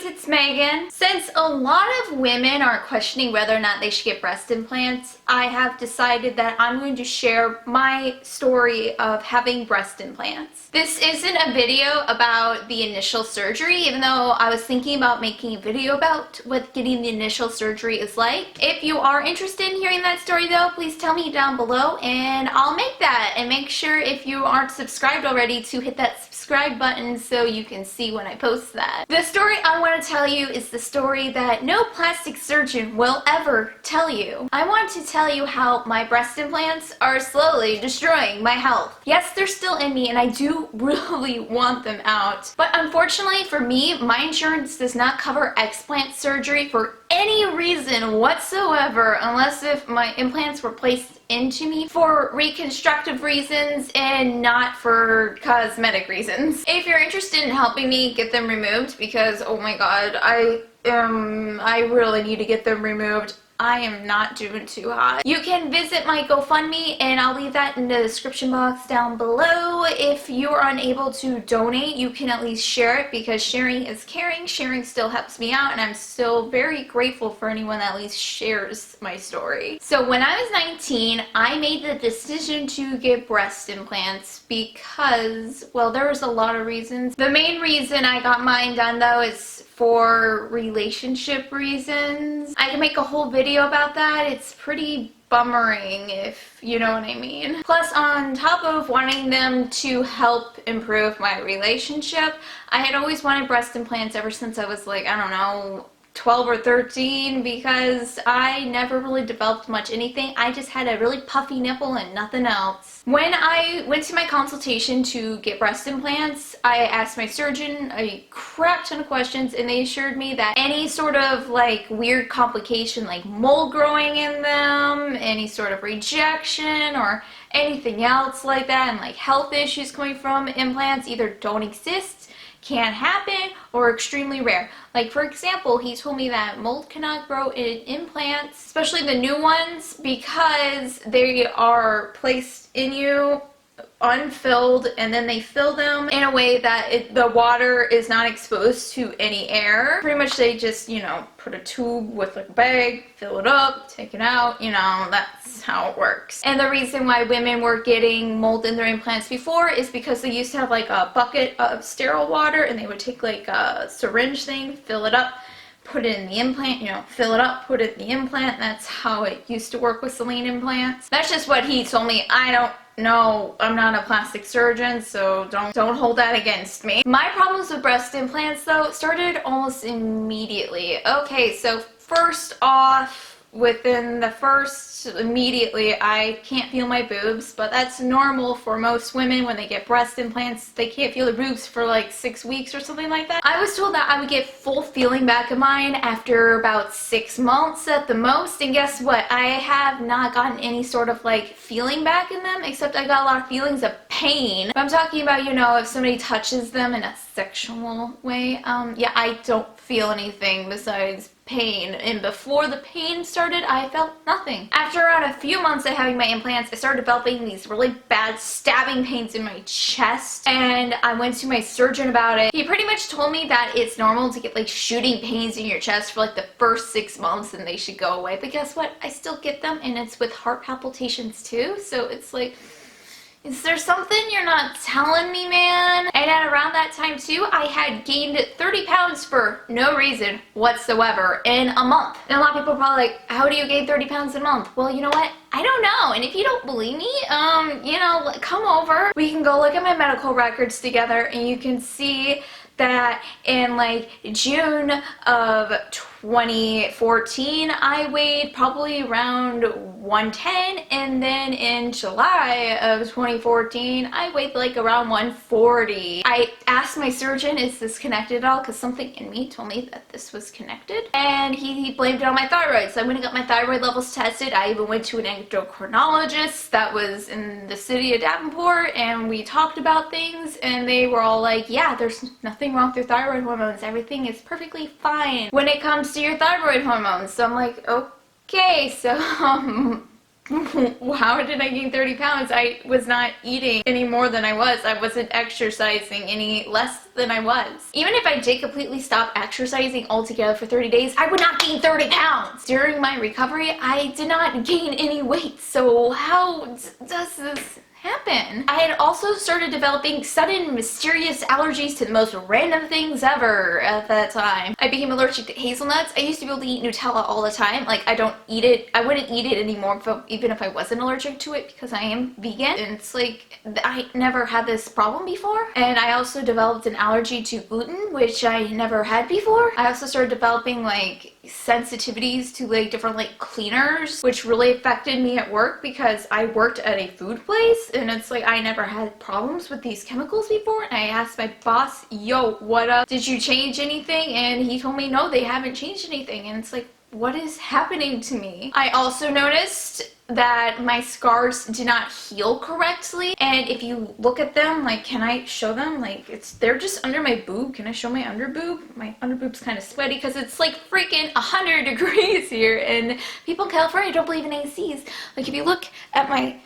guys, it's Megan. Since a lot of women are questioning whether or not they should get breast implants, I have decided that I'm going to share my story of having breast implants. This isn't a video about the initial surgery, even though I was thinking about making a video about what getting the initial surgery is like. If you are interested in hearing that story though, please tell me down below and I'll make that. And make sure if you aren't subscribed already to hit that subscribe button so you can see when I post that. The story I want to tell you is the story that no plastic surgeon will ever tell you. I want to tell you how my breast implants are slowly destroying my health. Yes, they're still in me and I do really want them out. But unfortunately for me, my insurance does not cover explant surgery for any reason whatsoever unless if my implants were placed into me for reconstructive reasons and not for cosmetic reasons. If you're interested in helping me get them removed, because oh my god, I really need to get them removed. I am not doing too hot. You can visit my GoFundMe and I'll leave that in the description box down below. If you're unable to donate, you can at least share it because sharing is caring. Sharing still helps me out and I'm still very grateful for anyone that at least shares my story. So when I was 19, I made the decision to get breast implants because, well, there was a lot of reasons. The main reason I got mine done though is for relationship reasons. I can make a whole video about that. It's pretty bummering, if you know what I mean. Plus, on top of wanting them to help improve my relationship, I had always wanted breast implants ever since I was like, I don't know, 12 or 13 because I never really developed much anything. I just had a really puffy nipple and nothing else. When I went to my consultation to get breast implants, I asked my surgeon a crap ton of questions and they assured me that any sort of like weird complication like mold growing in them, any sort of rejection or anything else like that, and like health issues coming from implants either don't exist, can't happen, or extremely rare. Like for example, he told me that mold cannot grow in implants, especially the new ones, because they are placed in you unfilled and then they fill them in a way that the water is not exposed to any air. Pretty much they just, you know, put a tube with like a bag, fill it up, take it out, you know, that's how it works. And the reason why women were getting mold in their implants before is because they used to have like a bucket of sterile water and they would take like a syringe thing, fill it up, put it in the implant, you know, fill it up, put it in the implant. That's how it used to work with saline implants. That's just what he told me. I don't know, I'm not a plastic surgeon, so don't hold that against me. My problems with breast implants though started almost immediately. Okay, so first off, within the first immediately, I can't feel my boobs, but that's normal for most women when they get breast implants. They can't feel their boobs for like 6 weeks or something like that. I was told that I would get full feeling back of mine after about 6 months at the most, and guess what? I have not gotten any sort of like feeling back in them, except I got a lot of feelings of pain. I'm talking about, you know, if somebody touches them in a sexual way, yeah, I don't feel anything besides pain, and before the pain started I felt nothing. After around a few months of having my implants, I started developing these really bad stabbing pains in my chest and I went to my surgeon about it. He pretty much told me that it's normal to get like shooting pains in your chest for like the first 6 months and they should go away, but guess what? I still get them and it's with heart palpitations too, so it's like, is there something you're not telling me, man? And at around that time too, I had gained 30 pounds for no reason whatsoever in a month. And a lot of people are probably like, how do you gain 30 pounds in a month? Well, you know what? I don't know. And if you don't believe me, you know, come over. We can go look at my medical records together and you can see that in like June of 2014 I weighed probably around 110, and then in July of 2014 I weighed like around 140. I asked my surgeon, is this connected at all, because something in me told me that this was connected, and he blamed it on my thyroid. So I went and got my thyroid levels tested. I even went to an endocrinologist that was in the city of Davenport and we talked about things and they were all like, yeah, there's nothing wrong with your thyroid hormones, everything is perfectly fine when it comes to your thyroid hormones. So I'm like, okay, so How did I gain 30 pounds? I was not eating any more than I was. I wasn't exercising any less than I was. Even if I did completely stop exercising altogether for 30 days, I would not gain 30 pounds. During my recovery, I did not gain any weight. So how does this happen? I had also started developing sudden mysterious allergies to the most random things ever at that time. I became allergic to hazelnuts. I used to be able to eat Nutella all the time. Like, I don't eat it. I wouldn't eat it anymore even if I wasn't allergic to it because I am vegan. And it's like, I never had this problem before. And I also developed an allergy to gluten, which I never had before. I also started developing like sensitivities to like different like cleaners, which really affected me at work because I worked at a food place and it's like I never had problems with these chemicals before. And I asked my boss, yo, what up? Did you change anything? And he told me no, they haven't changed anything. And it's like, what is happening to me? I also noticed that my scars did not heal correctly, and if you look at them, like, can I show them? Like, they're just under my boob. Can I show my under boob? My under boob's kind of sweaty because it's like freaking 100 degrees here, and people in California don't believe in ACs. Like, if you look at my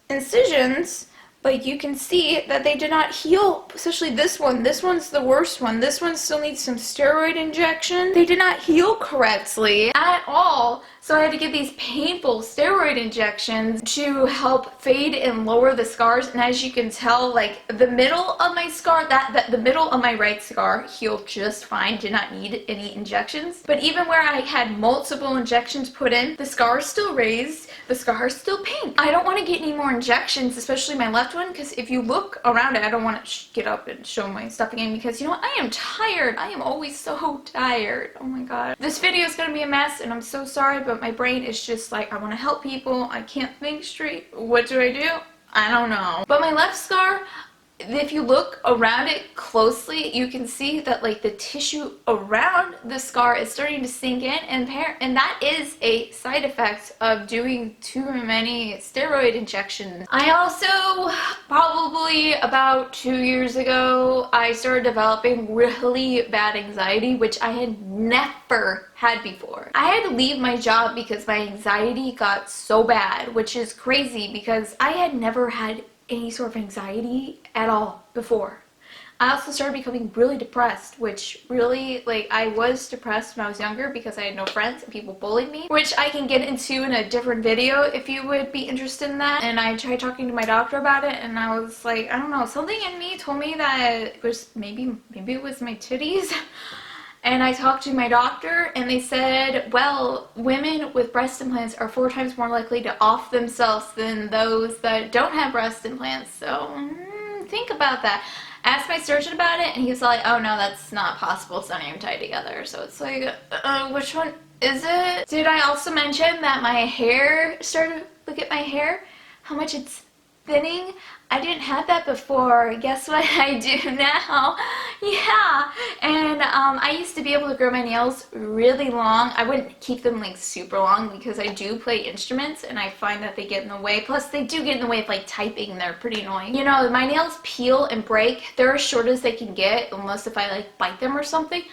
incisions, like, you can see that they did not heal, especially this one. This one's the worst one. This one still needs some steroid injection. They did not heal correctly at all. So I had to get these painful steroid injections to help fade and lower the scars. And as you can tell, like, the middle of my scar, the middle of my right scar healed just fine. Did not need any injections. But even where I had multiple injections put in, the scar is still raised. The scar is still pink. I don't want to get any more injections, especially my left one, because if you look around it, I don't want to get up and show my stuff again because, you know what, I am tired. I am always so tired. Oh my god. This video is going to be a mess, and I'm so sorry, but my brain is just like, I want to help people. I can't think straight. What do? I don't know. But my left scar, if you look around it closely, you can see that like the tissue around the scar is starting to sink in, and that is a side effect of doing too many steroid injections. I also, probably about 2 years ago, I started developing really bad anxiety, which I had never had before. I had to leave my job because my anxiety got so bad, which is crazy because I had never had any sort of anxiety at all before. I also started becoming really depressed, which really, like, I was depressed when I was younger because I had no friends and people bullied me, which I can get into in a different video if you would be interested in that. And I tried talking to my doctor about it, and I was like, I don't know, something in me told me that it was maybe it was my titties. And I talked to my doctor, and they said, well, women with breast implants are 4 times more likely to off themselves than those that don't have breast implants. So think about that. I asked my surgeon about it, and he was like, oh no, that's not possible. It's not even tied together. So it's like, which one is it? Did I also mention that my hair started, look at my hair, how much it's thinning? I didn't have that before. Guess what I do now? Yeah, and I used to be able to grow my nails really long. I wouldn't keep them like super long because I do play instruments and I find that they get in the way. Plus they do get in the way of like typing. They're pretty annoying. You know, my nails peel and break. They're as short as they can get unless if I like bite them or something.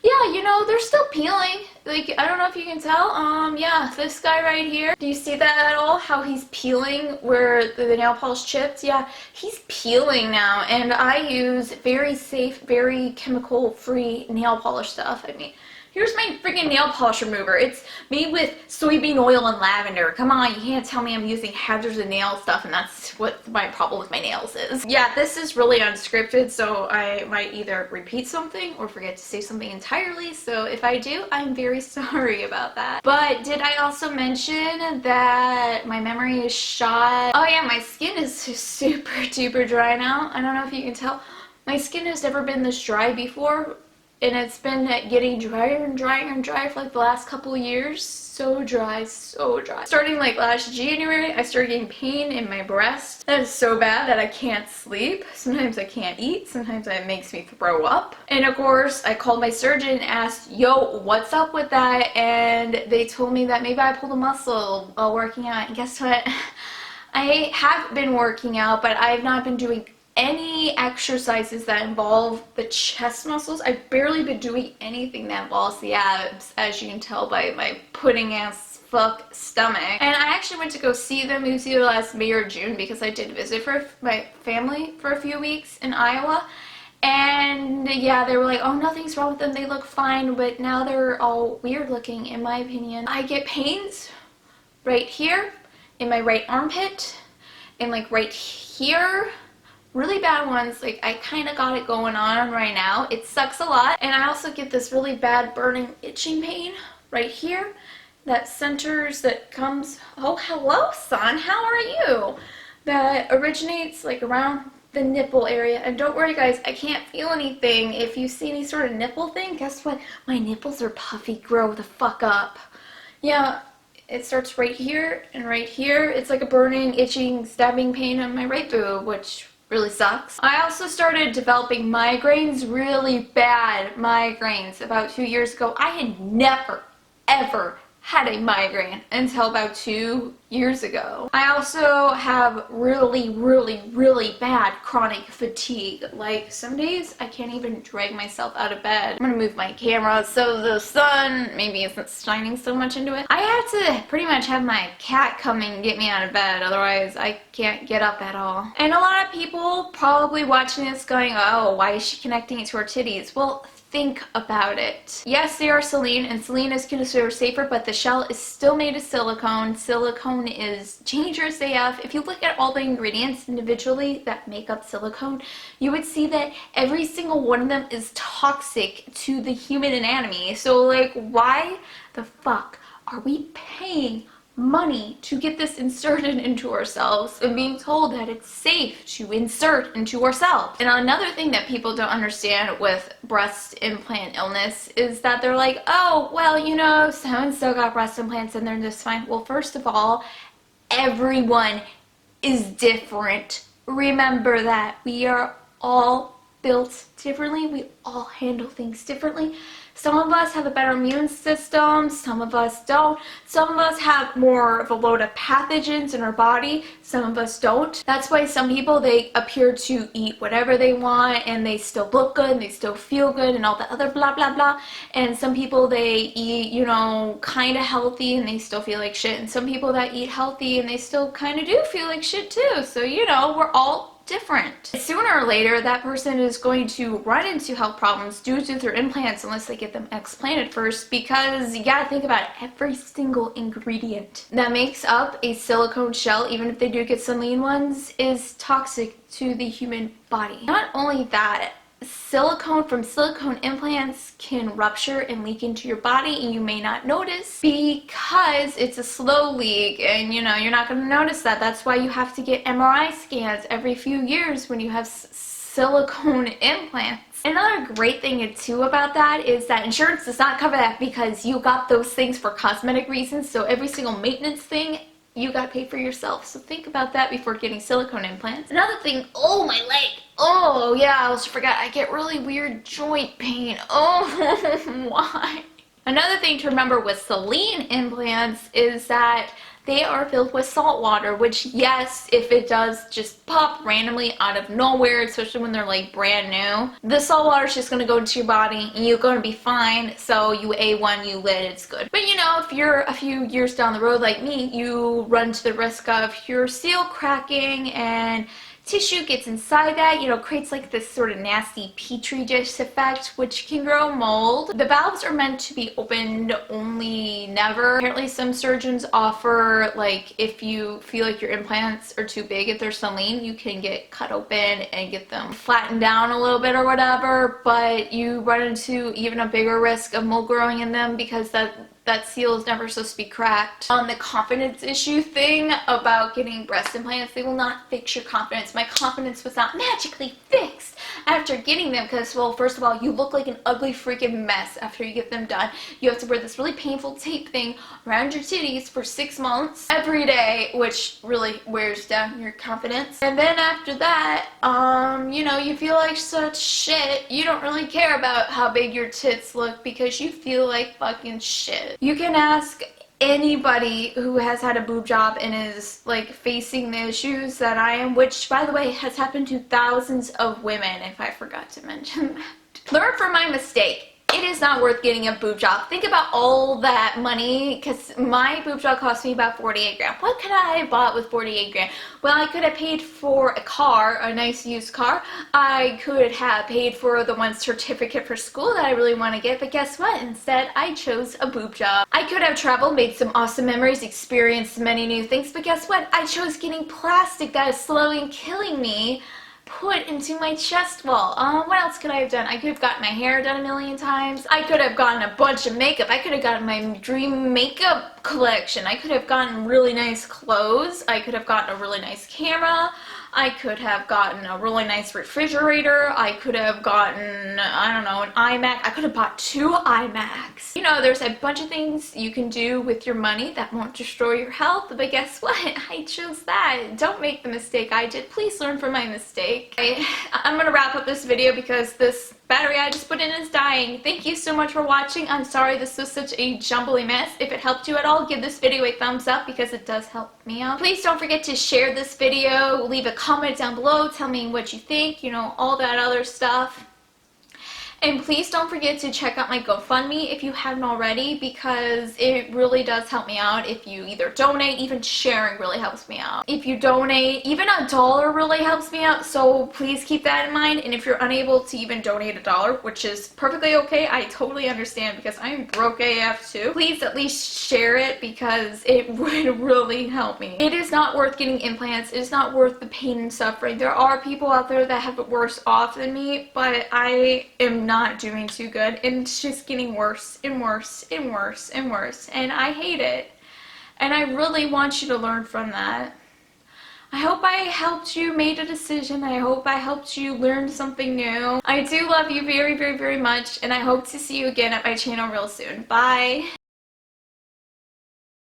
Yeah, you know, they're still peeling. Like, I don't know if you can tell. Yeah, this guy right here. Do you see that at all? How he's peeling where the nail polish chipped? Yeah, he's peeling now. And I use very safe, very chemical-free nail polish stuff. I mean, here's my freaking nail polish remover. It's made with soybean oil and lavender. Come on, you can't tell me I'm using hazardous nail stuff and that's what my problem with my nails is. Yeah, this is really unscripted, so I might either repeat something or forget to say something entirely. So if I do, I'm very sorry about that. But did I also mention that my memory is shot? Oh yeah, my skin is super duper dry now. I don't know if you can tell. My skin has never been this dry before. And it's been getting drier and drier and drier for like the last couple of years. So dry, so dry. Starting like last January, I started getting pain in my breast. That is so bad that I can't sleep. Sometimes I can't eat. Sometimes it makes me throw up. And of course, I called my surgeon and asked, yo, what's up with that? And they told me that maybe I pulled a muscle while working out. And guess what? I have been working out, but I have not been doing any exercises that involve the chest muscles. I've barely been doing anything that involves the abs, as you can tell by my pudding ass fuck stomach. And I actually went to go see them. It was either last May or June because I did visit for my family for a few weeks in Iowa. And yeah, they were like, oh, nothing's wrong with them, they look fine, but now they're all weird looking in my opinion. I get pains right here in my right armpit and like right here. Really bad ones. Like, I kind of got it going on right now. It sucks a lot. And I also get this really bad burning itching pain right here that centers, that comes, oh hello son, how are you, that originates like around the nipple area. And don't worry guys, I can't feel anything. If you see any sort of nipple thing, guess what, my nipples are puffy. Grow the fuck up. Yeah, it starts right here and right here. It's like a burning, itching, stabbing pain on my right boob, which really sucks. I also started developing migraines, really bad migraines, about 2 years ago. I had never, ever had a migraine until about 2 years ago. I also have really, really, really bad chronic fatigue. Like, some days I can't even drag myself out of bed. I'm gonna move my camera so the sun maybe isn't shining so much into it. I had to pretty much have my cat come and get me out of bed, otherwise I can't get up at all. And a lot of people probably watching this going, oh, why is she connecting it to her titties? Well, think about it. Yes, they are Celine, and Celine is considered safer, but the shell is still made of silicone. Silicone is dangerous AF. If you look at all the ingredients individually that make up silicone, you would see that every single one of them is toxic to the human anatomy. So, like, why the fuck are we paying money to get this inserted into ourselves and being told that it's safe to insert into ourselves? And another thing that people don't understand with breast implant illness is that they're like, oh, well, you know, so-and-so got breast implants and they're just fine. Well, first of all, everyone is different. Remember that. We are all built differently. We all handle things differently. Some of us have a better immune system, some of us don't. Some of us have more of a load of pathogens in our body, some of us don't. That's why some people, they appear to eat whatever they want and they still look good and they still feel good and all the other blah blah blah. And some people, they eat, you know, kind of healthy and they still feel like shit. And some people that eat healthy and they still kind of do feel like shit too. So, you know, we're all different. Sooner or later, that person is going to run into health problems due to their implants unless they get them explanted first, because you gotta think about it, every single ingredient that makes up a silicone shell, even if they do get some lean ones, is toxic to the human body. Not only that, silicone from silicone implants can rupture and leak into your body and you may not notice because it's a slow leak, and you know, you're not going to notice that. That's why you have to get MRI scans every few years when you have silicone implants. Another great thing too about that is that insurance does not cover that because you got those things for cosmetic reasons, so every single maintenance thing you gotta pay for yourself. So think about that before getting silicone implants. Another thing, oh, my leg. Oh yeah, I almost forgot, I get really weird joint pain. Oh, why? Another thing to remember with Celine implants is that they are filled with salt water, which, yes, if it does just pop randomly out of nowhere, especially when they're like brand new, the salt water is just going to go into your body and you're going to be fine. So you A1, you lit, it's good. But you know, if you're a few years down the road like me, you run to the risk of your seal cracking and tissue gets inside that, you know, creates like this sort of nasty petri dish effect, which can grow mold. The valves are meant to be opened only, never. Apparently some surgeons offer, like, if you feel like your implants are too big, if they're saline, you can get cut open and get them flattened down a little bit or whatever, but you run into even a bigger risk of mold growing in them because that seal is never supposed to be cracked. On the confidence issue thing about getting breast implants, they will not fix your confidence. My confidence was not magically fixed after getting them because, well, first of all, you look like an ugly freaking mess after you get them done. You have to wear this really painful tape thing around your titties for 6 months every day, which really wears down your confidence. And then after that, you know, you feel like such shit. You don't really care about how big your tits look because you feel like fucking shit. You can ask anybody who has had a boob job and is like facing the issues that I am, which by the way has happened to thousands of women, if I forgot to mention that. Learn from my mistake. It is not worth getting a boob job. Think about all that money, because my boob job cost me about 48 grand. What could I have bought with 48 grand? Well, I could have paid for a car, a nice used car. I could have paid for the one certificate for school that I really want to get, but guess what? Instead, I chose a boob job. I could have traveled, made some awesome memories, experienced many new things, but guess what? I chose getting plastic that is slowly killing me put into my chest wall. What else could I have done? I could have gotten my hair done a million times. I could have gotten a bunch of makeup. I could have gotten my dream makeup collection. I could have gotten really nice clothes. I could have gotten a really nice camera. I could have gotten a really nice refrigerator. I could have gotten, I don't know, an iMac. I could have bought 2 iMacs. You know, there's a bunch of things you can do with your money that won't destroy your health, but guess what? I chose that. Don't make the mistake I did. Please learn from my mistake. I'm gonna wrap up this video because this battery I just put in is dying. Thank you so much for watching. I'm sorry this was such a jumbly mess. If it helped you at all, give this video a thumbs up because it does help me out. Please don't forget to share this video. Leave a comment down below. Tell me what you think, you know, all that other stuff. And please don't forget to check out my GoFundMe if you haven't already, because it really does help me out. If you either donate, even sharing really helps me out. If you donate, even $1 really helps me out, so please keep that in mind. And if you're unable to even donate $1, which is perfectly okay, I totally understand because I'm broke AF too, please at least share it because it would really help me. It is not worth getting implants. It is not worth the pain and suffering. There are people out there that have it worse off than me, but I am not doing too good, and it's just getting worse and worse and worse and worse, and I hate it, and I really want you to learn from that. I hope I helped you made a decision. I hope I helped you learn something new. I do love you very, very, very much, and I hope to see you again at my channel real soon. Bye!